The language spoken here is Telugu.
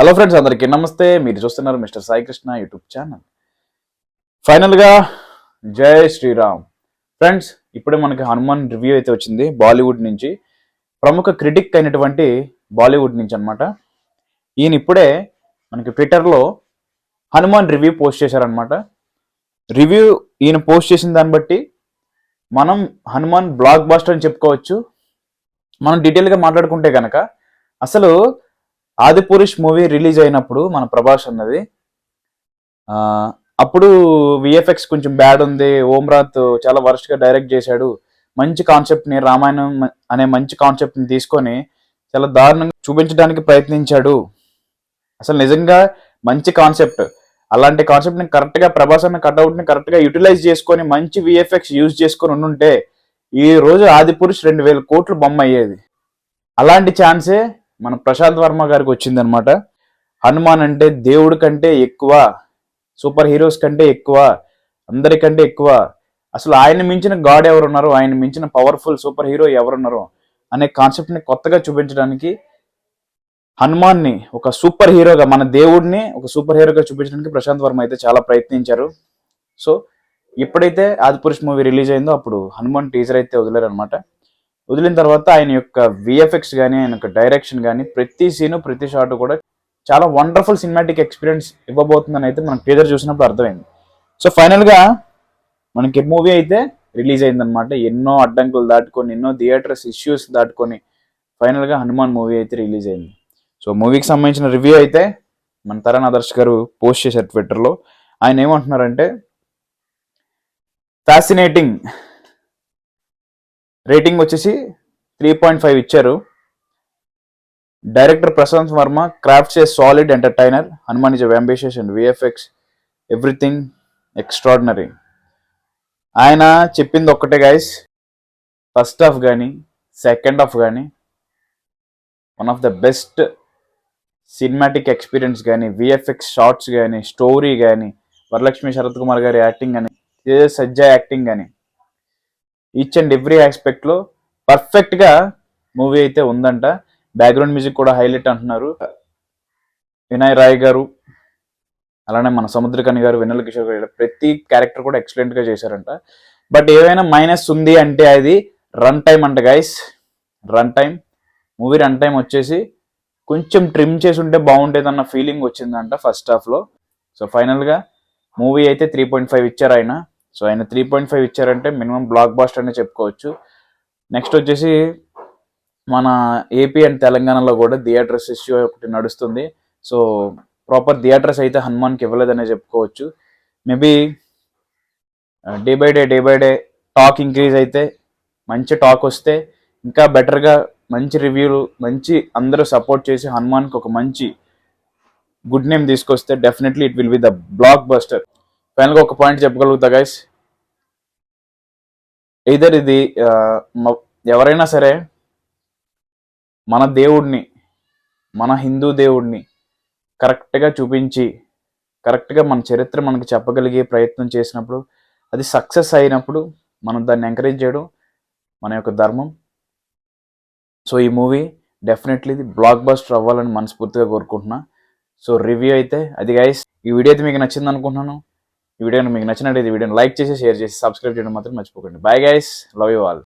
హలో ఫ్రెండ్స్, అందరికీ నమస్తే. మీరు చూస్తున్నారు mister Sai Krishna YouTube channel. ఫైనల్గా జై శ్రీరామ్. ఫ్రెండ్స్, ఇప్పుడే మనకి హనుమాన్ రివ్యూ అయితే వచ్చింది బాలీవుడ్ నుంచి, ప్రముఖ క్రిటిక్ అయినటువంటి బాలీవుడ్ నుంచి అనమాట. ఈయన ఇప్పుడే మనకి ట్విట్టర్లో హనుమాన్ రివ్యూ పోస్ట్ చేశారనమాట. రివ్యూ ఈయన పోస్ట్ చేసిన దాన్ని బట్టి మనం హనుమాన్ బ్లాక్ బాస్టర్ అని చెప్పుకోవచ్చు. మనం డీటెయిల్గా మాట్లాడుకుంటే కనుక అసలు ఆదిపురుష్ మూవీ రిలీజ్ అయినప్పుడు మన ప్రభాస్ అన్నది అప్పుడు విఎఫ్ఎక్స్ కొంచెం బ్యాడ్ ఉంది, ఓమ్రాత్ చాలా వర్స్ట్గా డైరెక్ట్ చేశాడు, మంచి కాన్సెప్ట్ని రామాయణం అనే మంచి కాన్సెప్ట్ని తీసుకొని చాలా దారుణంగా చూపించడానికి ప్రయత్నించాడు. అసలు నిజంగా మంచి కాన్సెప్ట్, అలాంటి కాన్సెప్ట్ని కరెక్ట్గా ప్రభాస్ అన్న కట్అవుట్ని కరెక్ట్గా యూటిలైజ్ చేసుకొని మంచి విఎఫ్ఎక్స్ యూజ్ చేసుకొని ఉండుంటే ఈ రోజు ఆదిపురుష్ 2000 కోట్లు బొమ్మ అయ్యేది. అలాంటి ఛాన్సే మన ప్రశాంత్ వర్మ గారికి వచ్చిందనమాట. హనుమాన్ అంటే దేవుడి కంటే ఎక్కువ, సూపర్ హీరోస్ కంటే ఎక్కువ, అందరికంటే ఎక్కువ, అసలు ఆయన మించిన గాడ్ ఎవరున్నారు, ఆయన మించిన పవర్ఫుల్ సూపర్ హీరో ఎవరున్నారు అనే కాన్సెప్ట్ని కొత్తగా చూపించడానికి హనుమాన్ని ఒక సూపర్ హీరోగా, మన దేవుడిని ఒక సూపర్ హీరోగా చూపించడానికి ప్రశాంత్ వర్మ అయితే చాలా ప్రయత్నించారు. సో ఎప్పుడైతే ఆదిపురుష్ మూవీ రిలీజ్ అయిందో అప్పుడు హనుమాన్ టీజర్ అయితే వదిలేరు అనమాట. వదిలిన తర్వాత ఆయన యొక్క విఎఫ్ఎక్స్ కానీ, ఆయన యొక్క డైరెక్షన్ కానీ, ప్రతి సీను ప్రతి షాట్ కూడా చాలా వండర్ఫుల్ సినిమాటిక్ ఎక్స్పీరియన్స్ ఇవ్వబోతుందని అయితే మనకు టీజర్ చూసినప్పుడు అర్థమైంది. సో ఫైనల్గా మనకి మూవీ అయితే రిలీజ్ అయిందనమాట. ఎన్నో అడ్డంకులు దాటుకొని, ఎన్నో థియేటర్స్ ఇష్యూస్ దాటుకొని ఫైనల్గా హనుమాన్ మూవీ అయితే రిలీజ్ అయింది. సో మూవీకి సంబంధించిన రివ్యూ అయితే మన తరణ్ ఆదర్శ్ గారు పోస్ట్ చేశారు ట్విట్టర్లో. ఆయన ఏమంటున్నారంటే, ఫ్యాసినేటింగ్, రేటింగ్ వచ్చేసి 3.5 ఇచ్చారు. Director Prashanth Varma crafts a solid entertainer. Hanuman is ambitious and VFX everything extraordinary. ఆయన చెప్పింది ఒక్కటే గైస్, ఫస్ట్ హాఫ్ కానీ సెకండ్ హాఫ్ కానీ one of the best cinematic experience కానీ, విఎఫ్ఎక్స్ షార్ట్స్ కానీ, స్టోరీ కానీ, వరలక్ష్మి శరత్ కుమార్ గారి యాక్టింగ్ కానీ, సజ్జా యాక్టింగ్ కానీ, ఈచ్ అండ్ ఎవ్రీ ఆస్పెక్ట్లో పర్ఫెక్ట్గా మూవీ అయితే ఉందంట. బ్యాక్గ్రౌండ్ మ్యూజిక్ కూడా హైలైట్ అంటున్నారు. వినయ్ రాయ్ గారు, అలానే మన సముద్రకని గారు, వెన్నెల కిషోర్ గారు, ప్రతి క్యారెక్టర్ కూడా ఎక్సలెంట్గా చేశారంట. బట్ ఏమైనా మైనస్ ఉంది అంటే అది రన్ టైం అంట guys. Run time, movie run time వచ్చేసి కొంచెం ట్రిమ్ చేసి ఉంటే బాగుంటుంది అన్న ఫీలింగ్ వచ్చిందంట ఫస్ట్ హాఫ్లో. సో ఫైనల్గా మూవీ అయితే 3.5 ఇచ్చారు ఆయన. సో ఆయన 3.5 ఇచ్చారంటే మినిమం బ్లాక్ బాస్టర్ అనే చెప్పుకోవచ్చు. నెక్స్ట్ వచ్చేసి మన ఏపీ అండ్ తెలంగాణలో కూడా థియేటర్స్ ఇష్యూ ఒకటి నడుస్తుంది. సో ప్రాపర్ థియేటర్స్ అయితే హనుమాన్కి ఇవ్వలేదనే చెప్పుకోవచ్చు. Maybe day by day talk increase అయితే, మంచి టాక్ వస్తే, ఇంకా బెటర్గా మంచి రివ్యూలు, మంచి అందరూ సపోర్ట్ చేసి హనుమాన్కి ఒక మంచి గుడ్ నేమ్ తీసుకొస్తే definitely it will be the block buster. ఫైనల్గా ఒక పాయింట్ చెప్పగలుగుతా గైస్, ఇదర్ ఇది ఎవరైనా సరే మన దేవుడిని, మన హిందూ దేవుడిని కరెక్ట్గా చూపించి, కరెక్ట్గా మన చరిత్ర మనకి చెప్పగలిగే ప్రయత్నం చేసినప్పుడు, అది సక్సెస్ అయినప్పుడు మనం దాన్ని ఎంకరేజ్ చేయడం మన యొక్క ధర్మం. సో ఈ మూవీ డెఫినెట్లీ బ్లాక్ బస్టర్ అవ్వాలని మనస్ఫూర్తిగా కోరుకుంటున్నా. సో రివ్యూ అయితే అది గైస్. ఈ వీడియో అయితే మీకు నచ్చింది అనుకుంటున్నాను. ఈ వీడియోని మీకు నచ్చినట్లయితే ఈ వీడియోని లైక్ చేసి, షేర్ చేసి, సబ్స్క్రైబ్ చేయడం మాత్రం మర్చిపోకండి. Bye guys, love you all.